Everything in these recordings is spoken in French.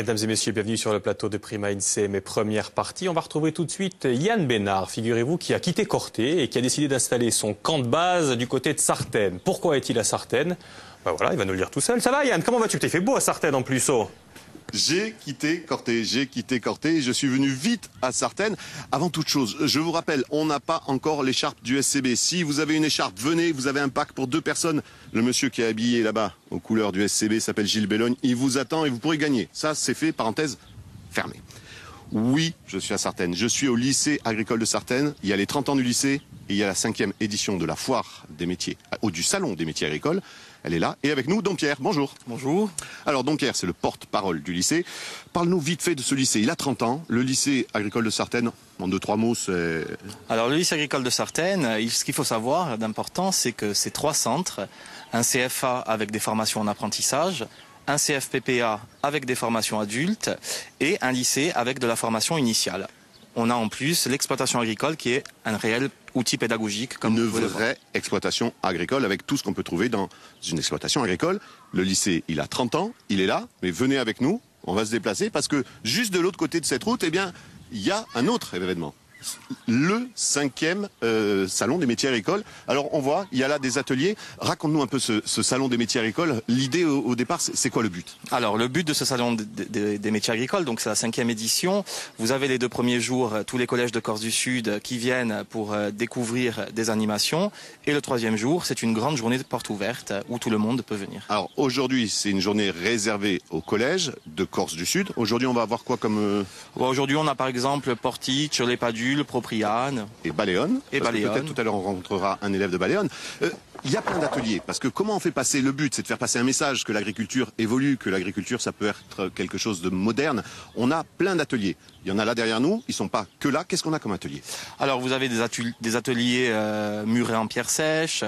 Mesdames et messieurs, bienvenue sur le plateau de Prima INSEE, première partie. On va retrouver tout de suite Yann Bénard, figurez-vous, qui a quitté Corté et qui a décidé d'installer son camp de base du côté de Sartène. Pourquoi est-il à Sartène? Ben voilà, il va nous le dire tout seul. Ça va Yann, comment vas-tu? Il fait beau à Sartène en plus, oh. J'ai quitté Corté et je suis venu vite à Sartène. Avant toute chose, je vous rappelle, on n'a pas encore l'écharpe du SCB. Si vous avez une écharpe, venez, vous avez un pack pour 2 personnes. Le monsieur qui est habillé là-bas aux couleurs du SCB s'appelle Gilles Bellogne. Il vous attend et vous pourrez gagner. Ça, c'est fait, parenthèse fermée. Oui, je suis à Sartène. Je suis au lycée agricole de Sartène. Il y a les 30 ans du lycée et il y a la 5e édition de la foire des métiers, du salon des métiers agricoles. Elle est là. Et avec nous, Dompierre. Bonjour. Bonjour. Alors, Dompierre, c'est le porte-parole du lycée. Parle-nous vite fait de ce lycée. Il a 30 ans. Le lycée agricole de Sartène, en 2-3 mots, c'est... Alors, le lycée agricole de Sartène, ce qu'il faut savoir d'important, c'est que c'est 3 centres. Un CFA avec des formations en apprentissage, un CFPPA avec des formations adultes et un lycée avec de la formation initiale. On a en plus l'exploitation agricole qui est un réel outil pédagogique. Comme une vraie exploitation agricole avec tout ce qu'on peut trouver dans une exploitation agricole. Le lycée, il a 30 ans, il est là, mais venez avec nous, on va se déplacer parce que juste de l'autre côté de cette route, eh bien, il y a un autre événement. Le 5e salon des métiers agricoles. Alors on voit, il y a là des ateliers. Raconte-nous un peu ce salon des métiers agricoles. L'idée au départ, c'est quoi le but? Alors le but de ce salon des métiers agricoles, donc c'est la 5e édition. Vous avez les 2 premiers jours tous les collèges de Corse du Sud qui viennent pour découvrir des animations. Et le 3e jour, c'est une grande journée de porte ouverte où tout le monde peut venir. Alors aujourd'hui, c'est une journée réservée aux collèges de Corse du Sud. Aujourd'hui, on va avoir quoi comme... Aujourd'hui, on a par exemple Portiche, Les Padus, Propriane et Baléone. Peut-être tout à l'heure on rencontrera un élève de Baléone. Il y a plein d'ateliers, parce que comment on fait passer, le but c'est de faire passer un message que l'agriculture évolue, que l'agriculture ça peut être quelque chose de moderne. On a plein d'ateliers. Il y en a là derrière nous, ils sont pas que là. Qu'est-ce qu'on a comme atelier? Alors vous avez des ateliers murés en pierre sèche,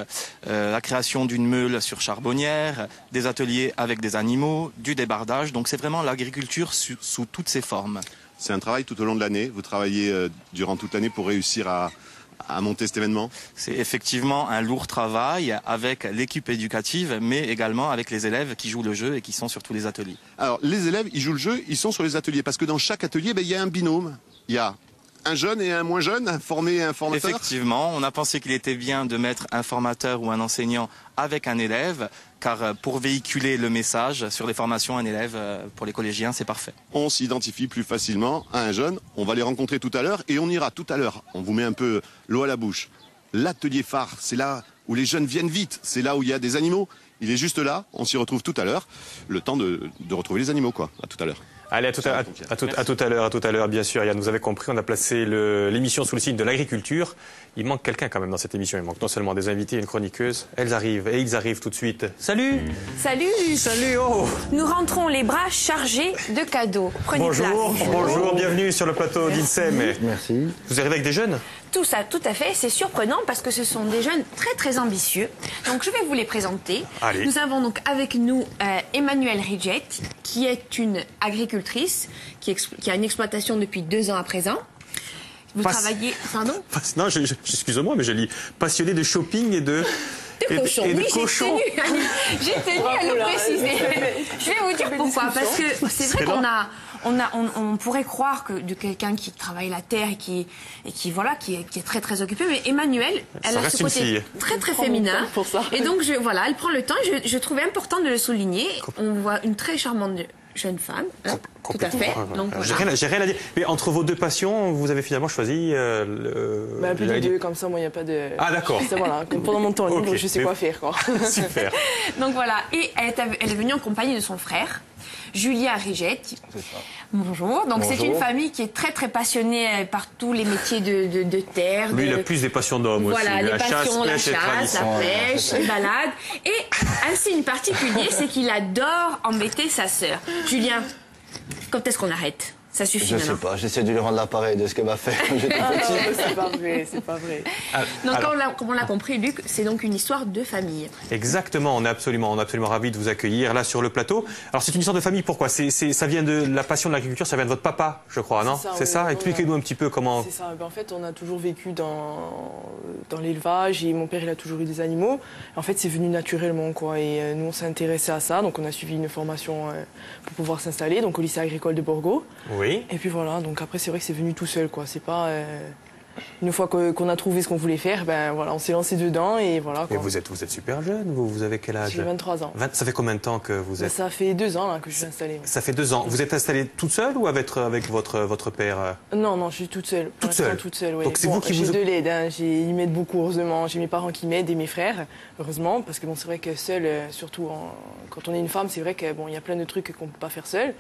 la création d'une meule sur charbonnière, des ateliers avec des animaux, du débardage. Donc c'est vraiment l'agriculture sous toutes ses formes. C'est un travail tout au long de l'année. Vous travaillez durant toute l'année pour réussir à monter cet événement? C'est effectivement un lourd travail avec l'équipe éducative, mais également avec les élèves qui jouent le jeu et qui sont sur tous les ateliers. Alors, les élèves, ils jouent le jeu, ils sont sur les ateliers, parce que dans chaque atelier, il y a un binôme. Il y a un jeune et un moins jeune, un formé et un formateur. Effectivement, on a pensé qu'il était bien de mettre un formateur ou un enseignant avec un élève, car pour véhiculer le message sur les formations, un élève, pour les collégiens, c'est parfait. On s'identifie plus facilement à un jeune, on va les rencontrer tout à l'heure et on ira tout à l'heure. On vous met un peu l'eau à la bouche. L'atelier phare, c'est là où les jeunes viennent vite, c'est là où il y a des animaux. Il est juste là, on s'y retrouve tout à l'heure. Le temps de retrouver les animaux, quoi. À tout à l'heure. Allez, à tout à l'heure, bien sûr. Yann, vous avez compris, on a placé l'émission sous le signe de l'agriculture. Il manque quelqu'un quand même dans cette émission. Il manque non seulement des invités et une chroniqueuse. Elles arrivent et ils arrivent tout de suite. Salut. Salut. Salut, oh. Nous rentrons les bras chargés de cadeaux. Prenez place. Bonjour, bienvenue sur le plateau d'INSEE. Merci. Vous arrivez avec des jeunes? Tout ça, tout à fait. C'est surprenant parce que ce sont des jeunes très très ambitieux. Donc je vais vous les présenter. Allez. Nous avons donc avec nous Emmanuelle Riget, qui est une agricultrice, qui a une exploitation depuis 2 ans à présent. Vous travaillez... Pardon? Non, excusez-moi, mais je lis passionné de shopping et de... De cochons. Et de oui, cochons. J'ai tenu à le préciser. Je vais vous dire pourquoi. Parce que c'est vrai on pourrait croire que de quelqu'un qui travaille la terre et qui est très très occupé, mais Emmanuelle, elle a ce côté très très féminin. Et donc elle prend le temps. Je trouvais important de le souligner. On voit une très charmante jeune femme, hein, tout à fait. Donc, voilà. J'ai rien à dire. Mais entre vos 2 passions, vous avez finalement choisi Plus de 2, comme ça, moi, il n'y a pas de... Ah, d'accord. Voilà, pendant mon temps libre, je sais quoi faire, quoi. Super. Donc voilà, et elle est venue en compagnie de son frère, Julien Riget. Bonjour. Donc c'est une famille qui est très très passionnée par tous les métiers de terre. Lui, il a plus des passions d'hommes aussi. Voilà, les passions, la chasse, la pêche, les balades. Et un signe particulier, c'est qu'il adore embêter sa sœur. Julien, quand est-ce qu'on arrête? Ça suffit Je maintenant. sais pas, j'essaie de lui rendre l'appareil de ce qu'elle m'a fait quand j'étais petit. C'est pas vrai, c'est pas vrai. Donc, comme on l'a compris, Luc, c'est donc une histoire de famille. Exactement, on est absolument ravis de vous accueillir là sur le plateau. Alors c'est une histoire de famille, pourquoi? Ça vient de la passion de l'agriculture, ça vient de votre papa, je crois, non? C'est ça, Expliquez-nous un petit peu comment... C'est ça, en fait on a toujours vécu dans l'élevage et mon père il a toujours eu des animaux. En fait c'est venu naturellement quoi et nous on s'est intéressé à ça, donc on a suivi une formation pour pouvoir s'installer, donc au lycée agricole de Borgo. Oui. Et puis voilà, donc après c'est vrai que c'est venu tout seul quoi, c'est pas... Une fois qu'on a trouvé ce qu'on voulait faire, ben voilà, on s'est lancé dedans et voilà. Quoi. Et vous êtes super jeune, vous avez quel âge? J'ai 23 ans. Ça fait combien de temps que vous êtes? Ça fait 2 ans là, que je suis installée. Ça fait 2 ans. Vous êtes installée toute seule ou avec votre père? Non, je suis toute seule. Toute seule. Oui. Donc c'est vous qui j'ai vous... de l'aide, hein. Ils m'aident beaucoup, heureusement. J'ai mes parents qui m'aident et mes frères, heureusement, parce que bon, c'est vrai que seule, surtout quand on est une femme, c'est vrai que bon, il y a plein de trucs qu'on peut pas faire seule.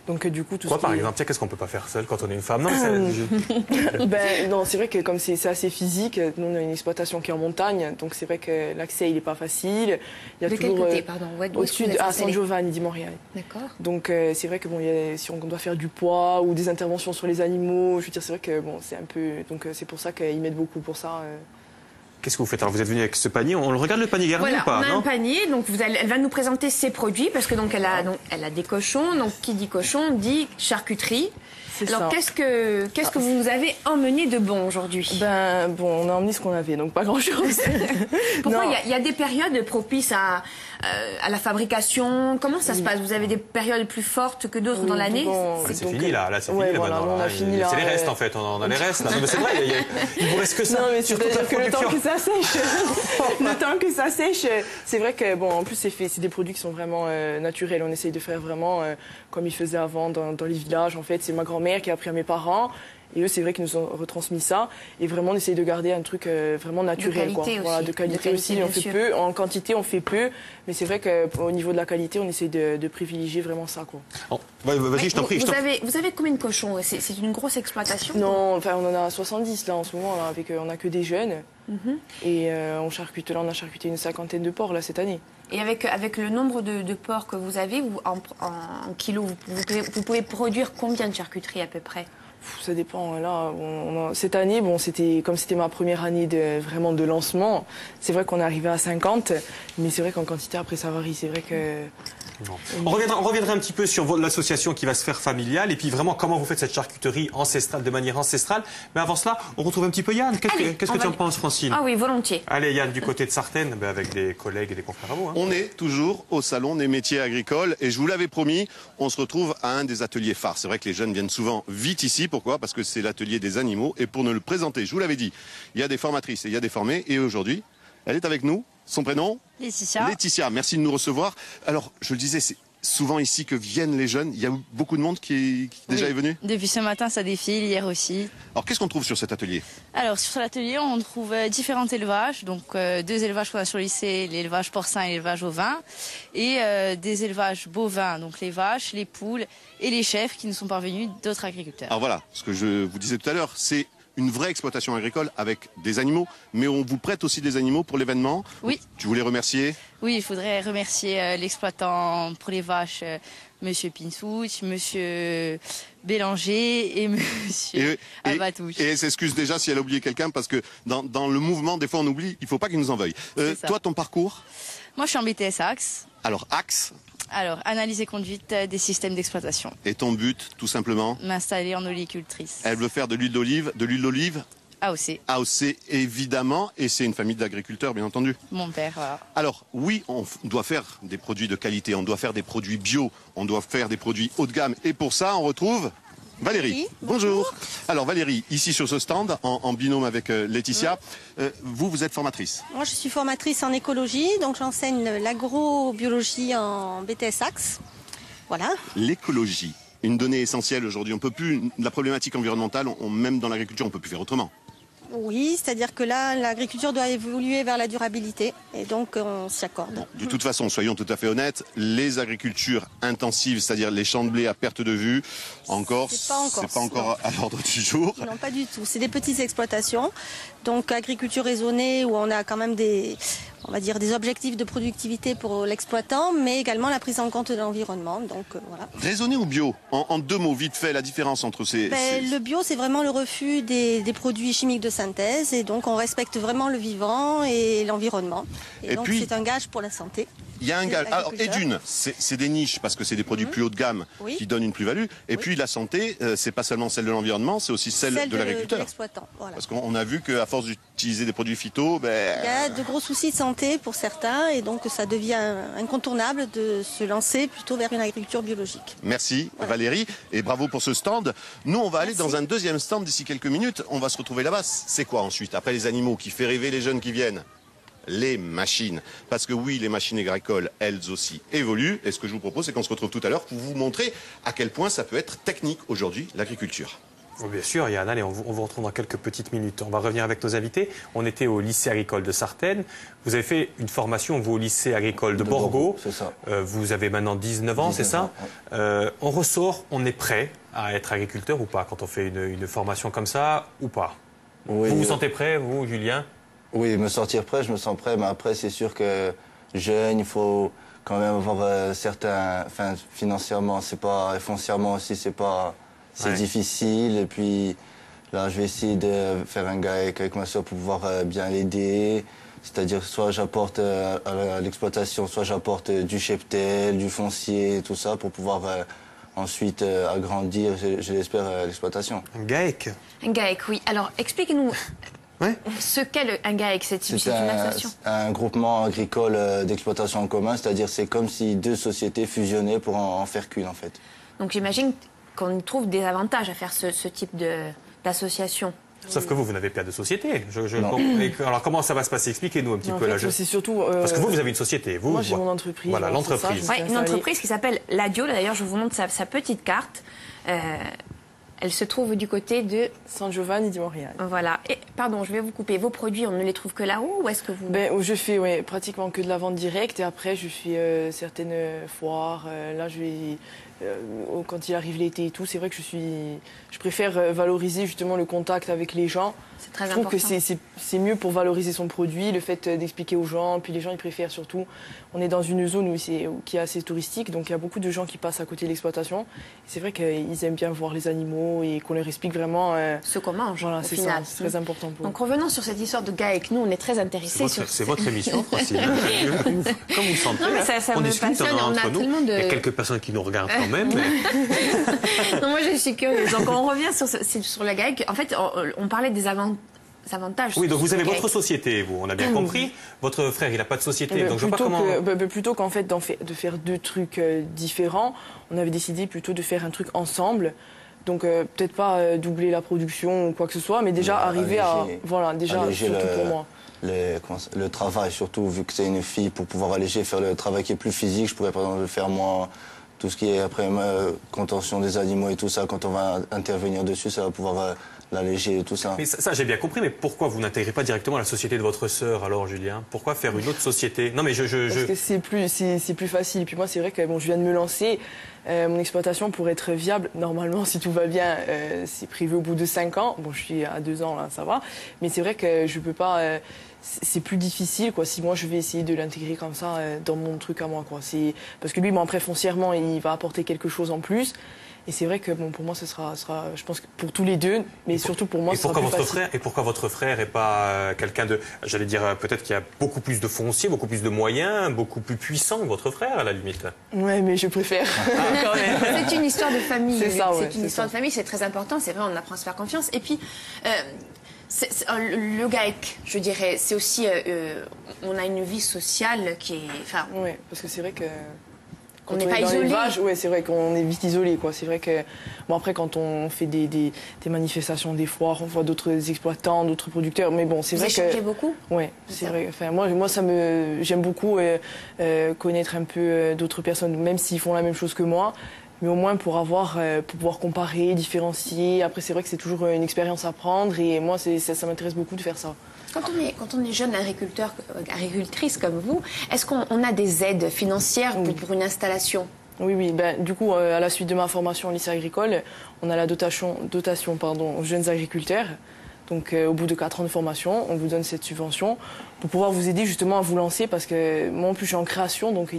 Donc du coup, par exemple, tiens, qu'est-ce qu'on peut pas faire seul quand on est une femme? Non, non, c'est vrai que comme c'est assez physique, nous on a une exploitation qui est en montagne, donc c'est vrai que l'accès il est pas facile. Il y a de toujours quel côté, pardon? au-dessus à San Giovanni di Montréal. D'accord. Donc c'est vrai que bon, si on doit faire du poids ou des interventions sur les animaux, je veux dire c'est vrai que bon, c'est un peu, donc c'est pour ça qu'ils m'aident beaucoup pour ça. Qu'est-ce que vous faites? Alors vous êtes venu avec ce panier, on le regarde le panier garni ou pas? On a un panier, donc elle va nous présenter ses produits parce que donc elle a des cochons, donc qui dit cochon dit charcuterie. Alors qu'est-ce que vous nous avez emmené de bon aujourd'hui? Ben bon, on a emmené ce qu'on avait, donc pas grand-chose. Pourquoi il y a des périodes propices à la fabrication? Comment ça se passe? Vous avez des périodes plus fortes que d'autres dans l'année? C'est fini là, c'est fini voilà, maintenant. C'est les restes en fait, on a les restes. Non, mais c'est vrai, il vous reste que ça. Non, mais c'est-à-dire que le temps que ça sèche, le temps que ça sèche, c'est vrai que bon, en plus c'est des produits qui sont vraiment naturels. On essaye de faire vraiment comme ils faisaient avant dans les villages. En fait, c'est ma grand-mère qui a appris à mes parents. Et eux, c'est vrai qu'ils nous ont retransmis ça. Et vraiment, on essaye de garder un truc vraiment naturel. De qualité aussi. On fait peu. En quantité, on fait peu. Mais c'est vrai qu'au niveau de la qualité, on essaye de privilégier vraiment ça. Quoi. Oh, vas-y, je t'en prie. Vous avez combien de cochons? C'est une grosse exploitation? Non, enfin, on en a 70 là en ce moment. Là, on n'a que des jeunes. Et on a charcuté une 50aine de porcs là, cette année. Et avec le nombre de porcs que vous avez, en kilos, vous pouvez produire combien de charcuterie à peu près? Ça dépend. Là, cette année, bon, c'était ma première année vraiment de lancement. C'est vrai qu'on est arrivé à 50, mais c'est vrai qu'en quantité après ça varie. C'est vrai que. On reviendra un petit peu sur l'association qui va se faire familiale et puis vraiment comment vous faites cette charcuterie ancestrale de manière ancestrale. Mais avant cela, on retrouve un petit peu Yann. Qu'est-ce que tu en penses, Francine? Ah oui, volontiers. Allez, Yann, du côté de Sartène, avec des collègues et des confrères à vous. On est toujours au salon des métiers agricoles et je vous l'avais promis, on se retrouve à un des ateliers phares. C'est vrai que les jeunes viennent souvent vite ici. Pourquoi? Parce que c'est l'atelier des animaux et pour nous le présenter, je vous l'avais dit, il y a des formatrices et il y a des formés et aujourd'hui, elle est avec nous. Son prénom? Laetitia. Laetitia, merci de nous recevoir. Alors, je le disais, c'est souvent ici que viennent les jeunes. Il y a beaucoup de monde qui déjà est venu? Depuis ce matin, ça défile, hier aussi. Alors, qu'est-ce qu'on trouve sur cet atelier? Alors, sur l'atelier, on trouve différents élevages. Donc, 2 élevages qu'on a sur le lycée, l'élevage porcin et l'élevage ovin. Et des élevages bovins, donc les vaches, les poules et les chèvres qui nous sont parvenus d'autres agriculteurs. Alors voilà, ce que je vous disais tout à l'heure, c'est une vraie exploitation agricole avec des animaux, mais on vous prête aussi des animaux pour l'événement. Oui. Tu voulais remercier? Oui, il faudrait remercier l'exploitant pour les vaches, Monsieur Pinsouch, Monsieur Bélanger et Monsieur Abatouche. Et elle s'excuse déjà si elle a oublié quelqu'un, parce que dans le mouvement, des fois on oublie, il ne faut pas qu'il nous en veuille. Toi, ton parcours? Moi, je suis en BTS Axe. Alors, Axe? Alors, analyse et conduite des systèmes d'exploitation. Et ton but, tout simplement? M'installer en olicultrice. Elle veut faire de l'huile d'olive? AOC. AOC, évidemment, et c'est une famille d'agriculteurs, bien entendu. Mon père, voilà. Alors, oui, on doit faire des produits de qualité, on doit faire des produits bio, on doit faire des produits haut de gamme, et pour ça, on retrouve Valérie. Oui, bonjour. Alors Valérie, ici sur ce stand, en binôme avec Laetitia, vous êtes formatrice. Moi je suis formatrice en écologie, donc j'enseigne l'agrobiologie en BTS Axe. Voilà. L'écologie, une donnée essentielle aujourd'hui. On peut plus, la problématique environnementale, même dans l'agriculture, on peut plus faire autrement. Oui, c'est-à-dire que là, l'agriculture doit évoluer vers la durabilité et donc on s'y accorde. Bon, de toute façon, soyons tout à fait honnêtes, les agricultures intensives, c'est-à-dire les champs de blé à perte de vue, c'est pas encore à l'ordre du jour. Non, pas du tout. C'est des petites exploitations, donc agriculture raisonnée où on a quand même on va dire, des objectifs de productivité pour l'exploitant, mais également la prise en compte de l'environnement. Donc voilà. Raisonné ou bio? En 2 mots, vite fait, la différence entre ces... Le bio, c'est vraiment le refus des produits chimiques de synthèse, et donc on respecte vraiment le vivant et l'environnement. Et donc c'est un gage pour la santé. Il y a un gage. Alors, et d'une, c'est des niches parce que c'est des produits plus haut de gamme qui donnent une plus-value. Et puis la santé, c'est pas seulement celle de l'environnement, c'est aussi celle de l'agriculteur. De l'exploitant. Voilà. Parce qu'on a vu qu'à force d'utiliser des produits phyto, il y a de gros soucis de santé pour certains, et donc ça devient incontournable de se lancer plutôt vers une agriculture biologique. Merci Valérie, et bravo pour ce stand. Nous, on va aller dans un deuxième stand d'ici quelques minutes. On va se retrouver là-bas. C'est quoi ensuite, après les animaux qui fait rêver les jeunes qui viennent? Les machines. Parce que oui, les machines agricoles, elles aussi, évoluent. Et ce que je vous propose, c'est qu'on se retrouve tout à l'heure pour vous montrer à quel point ça peut être technique aujourd'hui, l'agriculture. Bien sûr, Yann, allez, on vous retrouve dans quelques petites minutes. On va revenir avec nos invités. On était au lycée agricole de Sartène. Vous avez fait une formation, vous, au lycée agricole de Borgo. C'est ça. Vous avez maintenant 19 ans, c'est ça? On ressort, on est prêt à être agriculteur ou pas quand on fait une formation comme ça ou pas? Oui, vous vous sentez prêt, vous, Julien? Oui, me sentir prêt, je me sens prêt, mais après, c'est sûr que jeune, il faut quand même avoir certains... Enfin, financièrement, c'est pas... Et foncièrement aussi, c'est pas... C'est difficile, et puis là, je vais essayer de faire un GAEC avec ma soeur pour pouvoir bien l'aider. C'est-à-dire, soit j'apporte à l'exploitation, soit j'apporte du cheptel, du foncier, tout ça, pour pouvoir ensuite agrandir, je l'espère, l'exploitation. Un GAEC? Un GAEC, oui. Alors, expliquez-nous... Ce qu'est un GAEC, c'est une association. Un groupement agricole d'exploitation en commun, c'est-à-dire c'est comme si 2 sociétés fusionnaient pour en faire qu'une en fait. Donc j'imagine qu'on trouve des avantages à faire ce type d'association. Sauf que vous n'avez pas de société. Alors comment ça va se passer? Expliquez-nous un petit peu là. C'est surtout... Parce que vous avez une société. Moi j'ai mon entreprise. Voilà, l'entreprise. Oui, une entreprise qui s'appelle Ladio. D'ailleurs, je vous montre sa petite carte. Elle se trouve du côté de San Giovanni di Montréal. Voilà. Et, pardon, je vais vous couper. Vos produits, on ne les trouve que là-haut ou est-ce que vous... Je fais pratiquement que de la vente directe, et après je fais certaines foires. Là, je vais... quand il arrive l'été et tout, c'est vrai que je préfère valoriser justement le contact avec les gens. C'est très important. Je trouve que c'est mieux pour valoriser son produit, le fait d'expliquer aux gens. Puis les gens, ils préfèrent surtout. On est dans une zone qui est assez touristique, donc il y a beaucoup de gens qui passent à côté de l'exploitation. C'est vrai qu'ils aiment bien voir les animaux et qu'on leur explique vraiment ce qu'on mange. Voilà, c'est ça, c'est très important pour eux. Donc revenons sur cette histoire de GAEC. Nous, on est très intéressés. C'est votre émission, Francine. Comme vous le sentez. Non, mais ça on me discute passionne. On a tellement de... Il y a quelques personnes qui nous regardent quand même. Non, moi, je suis curieuse. Donc on revient sur la GAEC. En fait, on parlait des avantages. Oui, donc vous avez votre société, vous, on a bien compris. Votre frère, il n'a pas de société, donc je ne sais pas comment... Plutôt qu'en fait de faire 2 trucs différents, on avait décidé plutôt de faire un truc ensemble. Donc peut-être pas doubler la production ou quoi que ce soit, mais déjà arriver à... Voilà, déjà, surtout pour moi. Le travail, surtout, vu que c'est une fille, pour pouvoir alléger, faire le travail qui est plus physique, je pourrais par exemple le faire moi... Tout ce qui est après contention des animaux et tout ça, quand on va intervenir dessus, ça va pouvoir l'alléger et tout ça. Mais ça j'ai bien compris, mais pourquoi vous n'intégrez pas directement la société de votre sœur alors, Julien? Pourquoi faire une autre société? Non mais Parce que c'est plus facile. Et puis moi, c'est vrai que je viens de me lancer. Mon exploitation, pour être viable, normalement, si tout va bien, c'est prévu au bout de 5 ans. Bon, je suis à 2 ans, là, ça va. Mais c'est vrai que je peux pas... c'est plus difficile, quoi, si moi je vais essayer de l'intégrer comme ça dans mon truc à moi, quoi. Parce que lui, après, foncièrement, il va apporter quelque chose en plus. Et c'est vrai que pour moi, ce sera, je pense que pour tous les deux, mais surtout pour moi, ce sera plus facile. Et pourquoi votre frère n'est pas quelqu'un de, j'allais dire, peut-être qu'il y a beaucoup plus de foncier, beaucoup plus de moyens, beaucoup plus puissant que votre frère, à la limite? Ouais, mais je préfère. Quand même. C'est une histoire de famille. C'est ça, ouais. C'est une histoire de famille, c'est très important. C'est vrai, on apprend à se faire confiance. Et puis... le GAEC, je dirais, c'est aussi, on a une vie sociale qui est, enfin, oui, parce que c'est vrai que on n'est pas isolé. Ouais, c'est vrai qu'on est vite isolé, quoi. C'est vrai que bon, après quand on fait des manifestations, des foires, on voit d'autres exploitants, d'autres producteurs, mais bon, c'est vrai que vous échangez beaucoup. Ouais, c'est vrai. Enfin, moi, j'aime beaucoup connaître un peu d'autres personnes, même s'ils font la même chose que moi. Mais au moins pour pouvoir comparer, différencier. Après, c'est vrai que c'est toujours une expérience à prendre, et moi, ça m'intéresse beaucoup de faire ça. Quand on est jeune agriculteur, agricultrice comme vous, est-ce qu'on a des aides financières pour une installation? Oui. Du coup, à la suite de ma formation au lycée agricole, on a la dotation aux jeunes agriculteurs. Donc au bout de 4 ans de formation, on vous donne cette subvention pour pouvoir vous aider justement à vous lancer parce que moi en plus je suis en création, donc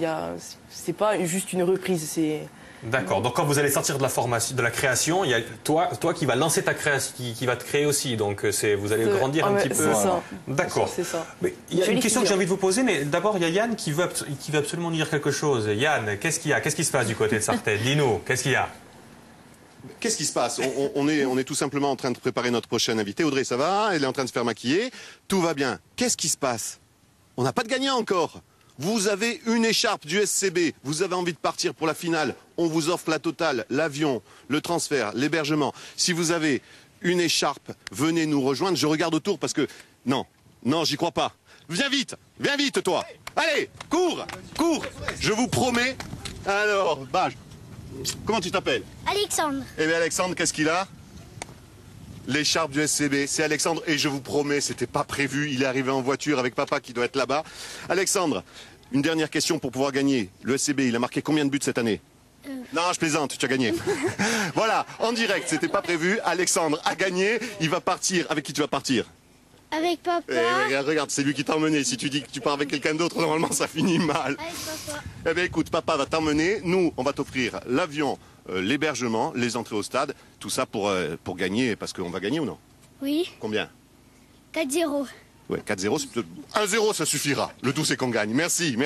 c'est pas juste une reprise, c'est... D'accord. Donc quand vous allez sortir de la formation, de la création, il y a toi qui va lancer ta création, qui va te créer aussi. Donc vous allez grandir un petit peu. C'est ça. D'accord. C'est ça. Mais il y a une question que j'ai envie de vous poser, mais d'abord il y a Yann qui veut absolument nous dire quelque chose. Yann, qu'est-ce qu'il y a? Qu'est-ce qui se passe du côté de Sartène? Dis-nous, qu'est-ce qu'il y a? Qu'est-ce qui se passe? On est tout simplement en train de préparer notre prochaine invitée. Audrey, ça va? Elle est en train de se faire maquiller. Tout va bien. Qu'est-ce qui se passe? On n'a pas de gagnant encore. Vous avez une écharpe du SCB, vous avez envie de partir pour la finale, on vous offre la totale, l'avion, le transfert, l'hébergement. Si vous avez une écharpe, venez nous rejoindre. Je regarde autour parce que... Non, j'y crois pas. Viens vite toi. Allez, cours, je vous promets. Alors, comment tu t'appelles? Alexandre. Eh bien Alexandre, qu'est-ce qu'il a? L'écharpe du SCB, c'est Alexandre et je vous promets, c'était pas prévu, il est arrivé en voiture avec papa qui doit être là-bas. Alexandre, une dernière question pour pouvoir gagner. Le SCB, il a marqué combien de buts cette année? Non, je plaisante, tu as gagné. Voilà, en direct, c'était pas prévu, Alexandre a gagné, il va partir. Avec qui tu vas partir? Avec papa. Regarde, c'est lui qui t'a emmené. Si tu dis que tu pars avec quelqu'un d'autre, normalement ça finit mal. Avec papa. Eh bien écoute, papa va t'emmener, nous on va t'offrir l'avion, l'hébergement, les entrées au stade, tout ça pour gagner, parce qu'on va gagner ou non? Oui. Combien? 4-0. Ouais, 4-0, 1-0 ça suffira. Le tout c'est qu'on gagne. Merci.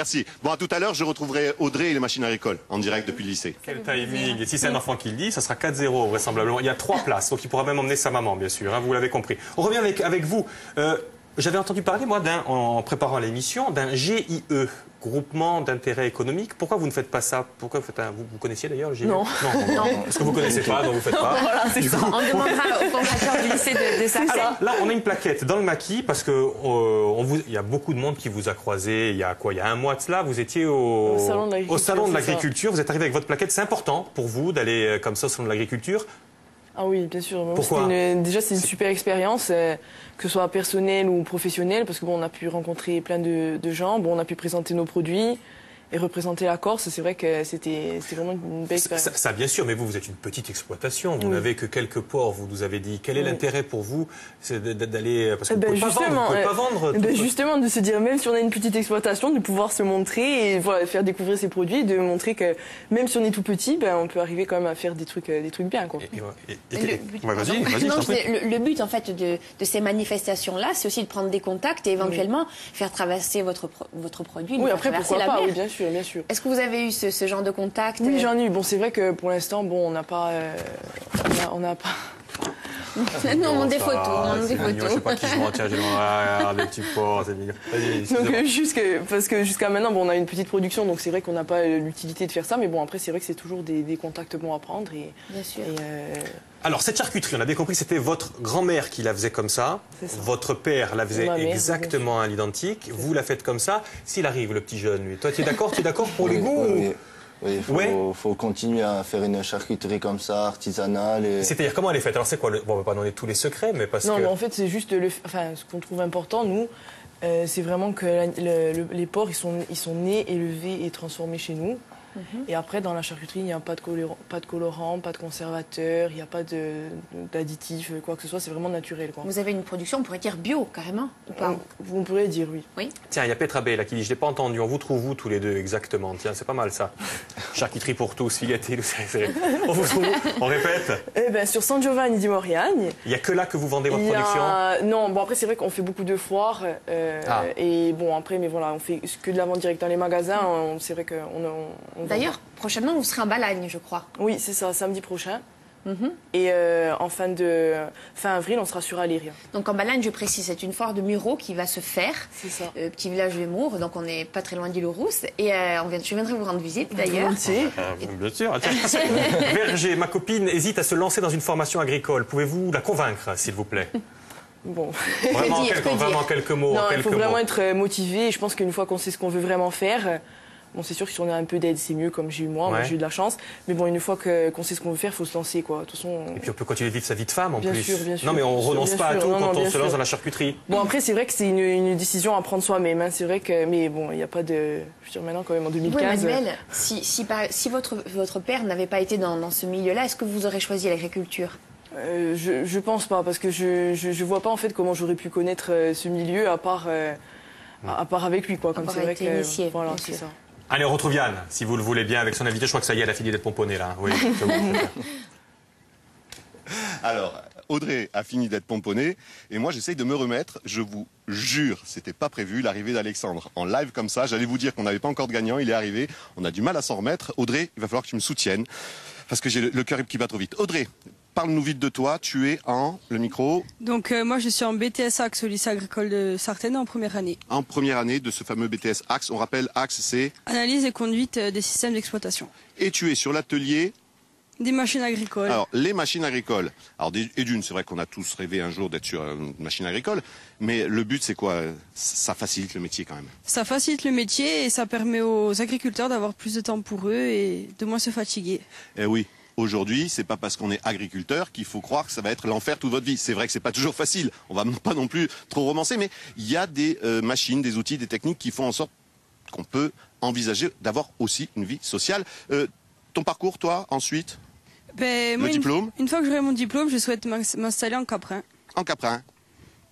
Bon, à tout à l'heure, je retrouverai Audrey et les machines agricoles en direct depuis le lycée. Quel timing! Et si c'est un enfant qui le dit, ça sera 4-0 vraisemblablement. Il y a 3 places, donc il pourra même emmener sa maman, bien sûr, hein, vous l'avez compris. On revient avec vous. J'avais entendu parler, moi, en préparant l'émission, d'un GIE, groupement d'intérêt économique. Pourquoi vous ne faites pas ça? Pourquoi vous connaissiez d'ailleurs le GIE? Non. Parce que vous ne connaissez pas, donc vous ne faites pas. Voilà, c'est ça. On demandera au fondateur du lycée de Sartène. Alors là, on a une plaquette dans le maquis parce que il y a beaucoup de monde qui vous a croisé. Il y a un mois de cela, vous étiez au salon de l'agriculture. Vous êtes arrivé avec votre plaquette. C'est important pour vous d'aller comme ça au salon de l'agriculture? Ah oui, bien sûr. Pourquoi? Déjà, c'est une super expérience, que ce soit personnelle ou professionnelle, parce que on a pu rencontrer plein de gens. On a pu présenter nos produits et représenter la Corse. C'est vrai que c'était vraiment une belle expérience. Ça, bien sûr, mais vous êtes une petite exploitation. Vous n'avez que quelques ports. Vous nous avez dit. Quel est l'intérêt pour vous d'aller parce que vous ne pouvez pas vendre. Justement, de se dire, même si on a une petite exploitation, de pouvoir se montrer et voilà, faire découvrir ses produits, de montrer que même si on est tout petit, on peut arriver quand même à faire des trucs bien, quoi. Le but en fait de ces manifestations-là, c'est aussi de prendre des contacts et éventuellement faire traverser votre produit. Oui, après pourquoi pas, oui, bien sûr. Est-ce que vous avez eu ce genre de contact? Oui, j'en ai eu. Bon, c'est vrai que pour l'instant, on n'a pas. Non, on des photos. Je sais pas qui je m'en tiens, j'ai des petits porcs, c'est mignon. Donc, parce que jusqu'à maintenant, on a une petite production, donc c'est vrai qu'on n'a pas l'utilité de faire ça, mais bon, après, c'est vrai que c'est toujours des contacts bons à prendre. Bien sûr. Alors, cette charcuterie, on a bien compris que c'était votre grand-mère qui la faisait comme ça. Votre père la faisait exactement à l'identique. Vous la faites comme ça. S'il arrive, le petit jeune, lui. Toi, tu es d'accord pour les goûts? Oui, il faut continuer à faire une charcuterie comme ça, artisanale. C'est-à-dire, comment elle est faite? Alors, c'est quoi on ne va pas donner tous les secrets, mais parce que... Non, mais en fait, c'est juste... ce qu'on trouve important, nous, c'est vraiment que les porcs, ils sont nés, élevés et transformés chez nous. Et après, dans la charcuterie, il n'y a pas de colorant, pas de conservateur, il n'y a pas d'additifs, quoi que ce soit. C'est vraiment naturel, quoi. Vous avez une production, on pourrait dire bio, carrément, ou pas? On pourrait dire oui. Tiens, il y a Petra B là qui dit, je l'ai pas entendu, on vous trouve où tous les deux exactement? Tiens, c'est pas mal ça. Charcuterie pour tous, Figati, on vous trouve où? On répète? Sur San Giovanni di Moriagne. Il n'y a que là que vous vendez votre production? Non, après c'est vrai qu'on fait beaucoup de foires. Et bon, après, mais voilà, on fait que de la vente directe dans les magasins. C'est vrai qu'on D'ailleurs, prochainement, vous serez en Balagne, je crois. Oui, c'est ça, samedi prochain. Et en fin avril, on sera sur Aléria. Donc en Balagne, je précise, c'est une foire de Muro qui va se faire. C'est ça. Petit village Vémour, donc on n'est pas très loin d'Île-aux-Rousses. Et je viendrai vous rendre visite d'ailleurs. Bien sûr. Berger, ma copine, hésite à se lancer dans une formation agricole. Pouvez-vous la convaincre, s'il vous plaît? Bon. Vraiment quelques mots. Non, il faut vraiment être motivé. Et je pense qu'une fois qu'on sait ce qu'on veut vraiment faire... Bon, c'est sûr que si on a un peu d'aide, c'est mieux, comme j'ai eu moi j'ai eu de la chance. Mais bon, une fois qu'on sait ce qu'on veut faire, il faut se lancer, quoi. De toute façon, Et puis on peut continuer de vivre sa vie de femme, en plus. Bien sûr. Non, mais on renonce pas à tout quand on se lance dans la charcuterie. Bon, après, c'est vrai que c'est une décision à prendre soi-même. Hein. C'est vrai que... Mais bon, il n'y a pas de... Je veux dire, maintenant, quand même, en 2015... Oui, Manuel, si votre père n'avait pas été dans ce milieu-là, est-ce que vous aurez choisi l'agriculture? Je pense pas, parce que je vois pas en fait comment j'aurais pu connaître ce milieu à part avec lui, quoi. Comme c'est vrai que voilà, c'est ça. Allez, on retrouve Yann, si vous le voulez bien, avec son invité. Je crois que ça y est, elle a fini d'être pomponnée là. Oui. Alors, Audrey a fini d'être pomponnée et moi j'essaye de me remettre. Je vous jure, c'était pas prévu l'arrivée d'Alexandre en live comme ça. J'allais vous dire qu'on n'avait pas encore de gagnant, il est arrivé. On a du mal à s'en remettre. Audrey, il va falloir que tu me soutiennes parce que j'ai le cœur qui bat trop vite. Audrey, parle-nous vite de toi. Tu es le micro. Donc moi je suis en BTS Axe au lycée agricole de Sartène en première année. En première année de ce fameux BTS Axe. On rappelle, Axe c'est analyse et conduite des systèmes d'exploitation. Et tu es sur l'atelier des machines agricoles. Alors, les machines agricoles. Alors, c'est vrai qu'on a tous rêvé un jour d'être sur une machine agricole, mais le but, c'est quoi? Ça facilite le métier quand même. Ça facilite le métier et ça permet aux agriculteurs d'avoir plus de temps pour eux et de moins se fatiguer. Eh oui. Aujourd'hui, c'est pas parce qu'on est agriculteur qu'il faut croire que ça va être l'enfer toute votre vie. C'est vrai que c'est pas toujours facile. On va pas non plus trop romancer, mais il y a des machines, des outils, des techniques qui font en sorte qu'on peut envisager d'avoir aussi une vie sociale. Ton parcours, toi, ensuite? Moi, diplôme. Une fois que j'aurai mon diplôme, je souhaite m'installer en caprin. En caprin.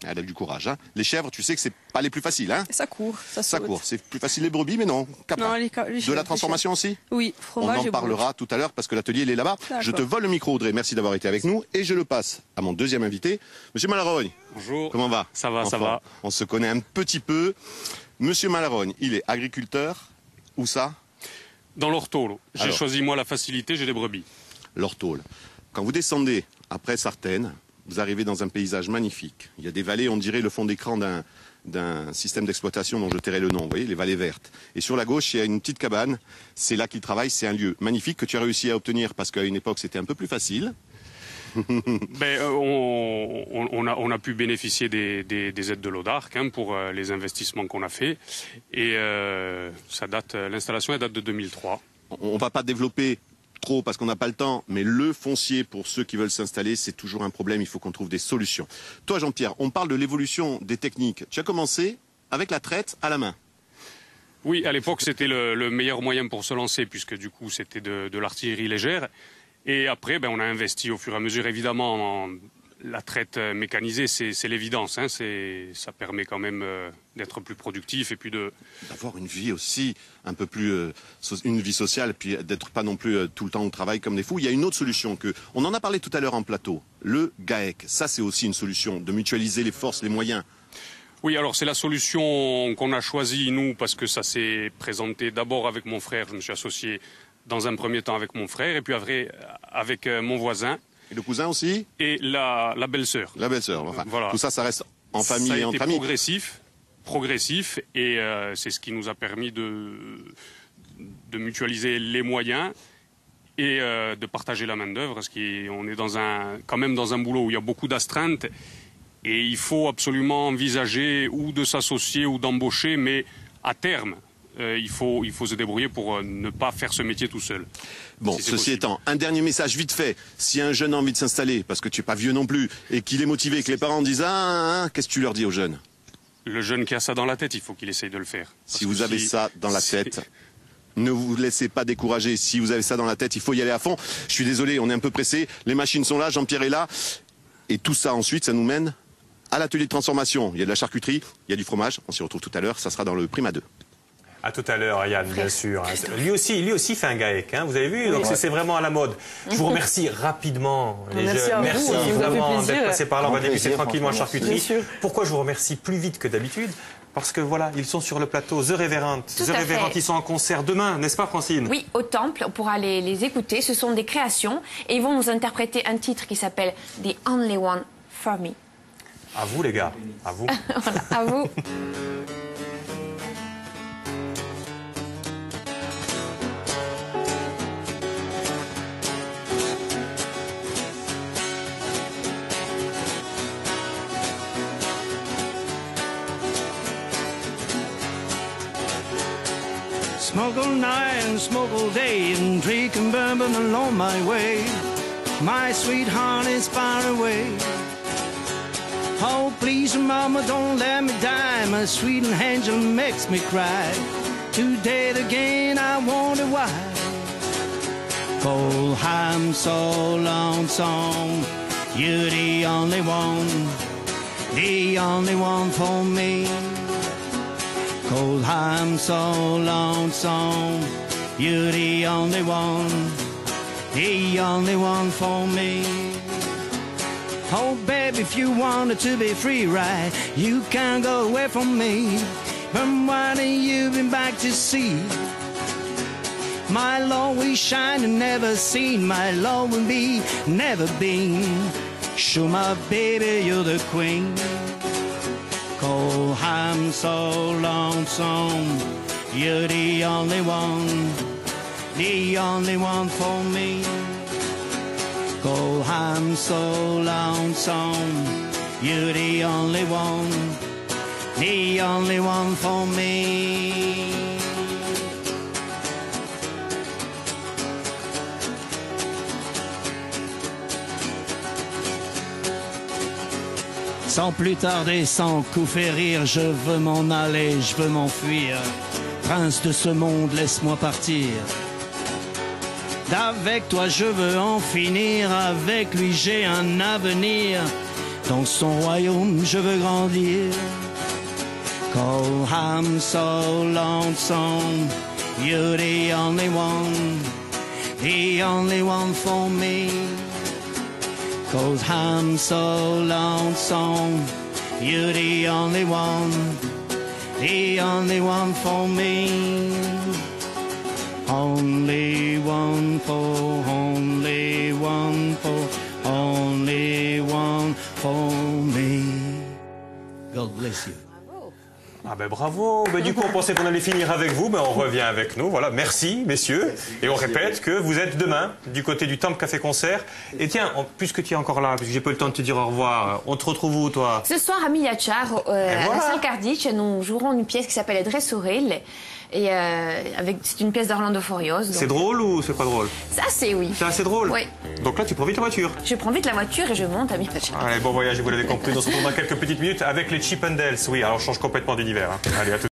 Elle a du courage. Hein. Les chèvres, tu sais que c'est pas les plus faciles. Hein. Ça court, ça saute. Ça court. C'est plus facile les brebis, mais non. Caprin. Non, les chèvres, de la transformation aussi? Oui, fromage. On en parlera tout à l'heure parce que l'atelier il est là-bas. Je te vole le micro, Audrey. Merci d'avoir été avec nous. Et je le passe à mon deuxième invité, Monsieur Malarogne. Bonjour. Comment va? Ça va, ça va. On se connaît un petit peu. Monsieur Malarogne, il est agriculteur. Où ça? Dans l'Ortole. J'ai choisi moi la facilité, j'ai des brebis. L'Ortole. Quand vous descendez après Sartène, vous arrivez dans un paysage magnifique. Il y a des vallées, on dirait le fond d'écran d'un système d'exploitation dont je tairai le nom. Vous voyez, les vallées vertes. Et sur la gauche, il y a une petite cabane. C'est là qu'il travaille. C'est un lieu magnifique que tu as réussi à obtenir parce qu'à une époque, c'était un peu plus facile. On a pu bénéficier des aides de l'ODARC pour les investissements qu'on a fait. Et l'installation date de 2003. On ne va pas développer trop parce qu'on n'a pas le temps, mais le foncier pour ceux qui veulent s'installer, c'est toujours un problème, il faut qu'on trouve des solutions. Toi Jean-Pierre, on parle de l'évolution des techniques. Tu as commencé avec la traite à la main. Oui, à l'époque c'était le meilleur moyen pour se lancer puisque du coup c'était de l'artillerie légère. Et après, on a investi au fur et à mesure, évidemment, la traite mécanisée, c'est l'évidence. Hein, ça permet quand même d'être plus productif et puis d'avoir une vie aussi un peu plus une vie sociale, puis d'être pas non plus tout le temps au travail comme des fous. Il y a une autre solution on en a parlé tout à l'heure en plateau, le GAEC. Ça, c'est aussi une solution de mutualiser les forces, les moyens. Oui, alors c'est la solution qu'on a choisie nous parce que ça s'est présenté d'abord avec mon frère. Je me suis associé dans un premier temps avec mon frère et puis après avec mon voisin. Et le cousin aussi? Et la belle-sœur. La belle-sœur, enfin. Voilà. Tout ça, ça reste en famille et entre amis. Ça a été progressif et c'est ce qui nous a permis de mutualiser les moyens et de partager la main-d'œuvre parce qu'on est quand même dans un boulot où il y a beaucoup d'astreintes et il faut absolument envisager ou de s'associer ou d'embaucher, mais à terme. Il faut se débrouiller pour ne pas faire ce métier tout seul. Bon, ceci étant, un dernier message vite fait. Si un jeune a envie de s'installer, parce que tu n'es pas vieux non plus, et qu'il est motivé, et que les parents disent qu'est-ce que tu leur dis aux jeunes? Le jeune qui a ça dans la tête, il faut qu'il essaye de le faire. Si vous avez ça dans la tête, ne vous laissez pas décourager. Si vous avez ça dans la tête, il faut y aller à fond. Je suis désolé, on est un peu pressé. Les machines sont là, Jean-Pierre est là. Et tout ça, ensuite, ça nous mène à l'atelier de transformation. Il y a de la charcuterie, il y a du fromage. On s'y retrouve tout à l'heure. Ça sera dans le Prima 2. À tout à l'heure, Yann, bien sûr. Lui aussi fait un GAEC, vous avez vu, donc c'est vraiment à la mode. Je vous remercie rapidement, les jeunes. Merci vraiment d'être passé par là. On va débuter tranquillement la charcuterie. Pourquoi je vous remercie plus vite que d'habitude? Parce que voilà, ils sont sur le plateau, The Révérend. The Révérend, ils sont en concert demain, n'est-ce pas Francine? Oui, au Temple, on pourra les écouter. Ce sont des créations et ils vont nous interpréter un titre qui s'appelle The Only One for Me. À vous les gars, à vous. Voilà, à vous. Smoke all night and smoke all day and drink and bourbon along my way. My sweetheart is far away. Oh, please, mama, don't let me die. My sweet angel makes me cry. Today again, I wonder why. Oh, I'm so lonesome You're the only one for me. 'Cause I'm so lonesome. You're the only one for me. Oh, baby, if you wanted to be free, right, you can't go away from me. But why don't you been back to see? My love we shine and never seen. My love will be never been. Show my baby you're the queen. 'Cause I'm so lonesome. You're the only one for me. 'Cause I'm so lonesome. You're the only one for me. Sans plus tarder, sans coup faire rire, je veux m'en aller, je veux m'enfuir. Prince de ce monde, laisse-moi partir. Avec toi je veux en finir, avec lui j'ai un avenir. Dans son royaume je veux grandir. 'Cause I'm so lonesome. You're the only one for me. 'Cause I'm so lonesome. You're the only one for me. Only one for me. God bless you. Ah ben bravo. Ben, du coup, on pensait qu'on allait finir avec vous, mais on revient avec nous. Voilà, merci messieurs. Merci, et on répète que vous êtes demain du côté du Temple Café Concert. Et tiens, puisque tu es encore là, puisque j'ai pas eu le temps de te dire au revoir, on te retrouve où toi? Ce soir à Migliacciar, à la salle Cardiff, nous jouerons une pièce qui s'appelle Dressurel. Et c'est une pièce d'Orlando Furios. C'est drôle ou c'est pas drôle? C'est assez, oui. C'est assez drôle? Oui. Donc là, tu prends vite la voiture? Je prends vite la voiture et je monte à Migliacciar. Allez, bon voyage, vous l'avez compris. On se retrouve dans quelques petites minutes avec les Chip 'n Dales. Oui, alors on change complètement d'univers. Hein. Allez, à tout.